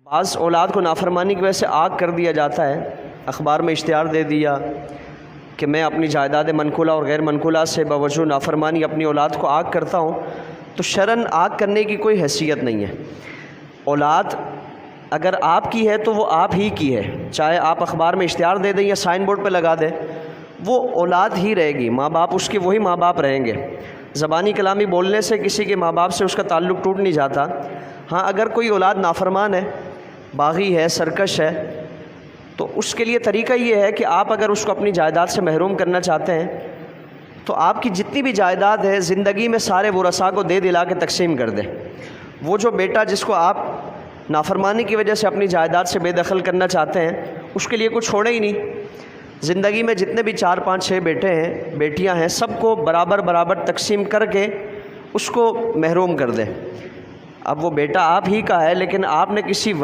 بعض اولاد کو نافرمانی کی وجہ سے آگ کر دیا جاتا ہے، اخبار میں اشتہار دے دیا کہ میں اپنی جائیداد منقولہ اور غیر منقولہ سے بوجہ نافرمانی اپنی اولاد کو آگ کرتا ہوں، تو شرعاً آگ کرنے کی کوئی حیثیت نہیں ہے۔ اولاد اگر آپ کی ہے تو وہ آپ ہی کی ہے، چاہے آپ اخبار میں اشتہار دے دیں یا سائن بورڈ پہ لگا دیں، وہ اولاد ہی رہے گی، ماں باپ اس کے وہی ماں باپ رہیں گے۔ زبانی کلامی بولنے سے کسی کے ماں باپ سے اس کا تعلق ٹوٹ نہیں جاتا۔ ہاں اگر کوئی اولاد نافرمان ہے، باغی ہے، سرکش ہے، تو اس کے لیے طریقہ یہ ہے کہ آپ اگر اس کو اپنی جائیداد سے محروم کرنا چاہتے ہیں تو آپ کی جتنی بھی جائیداد ہے زندگی میں سارے ورثاء کو دے دلا کے تقسیم کر دیں۔ وہ جو بیٹا جس کو آپ نافرمانی کی وجہ سے اپنی جائیداد سے بے دخل کرنا چاہتے ہیں اس کے لیے کچھ چھوڑے ہی نہیں، زندگی میں جتنے بھی 4 5 6 بیٹے ہیں، بیٹیاں ہیں، سب کو برابر برابر تقسیم کر کے اس کو محروم کر دیں۔ اب وہ بیٹا آپ ہی کا ہے، لیکن آپ نے کسی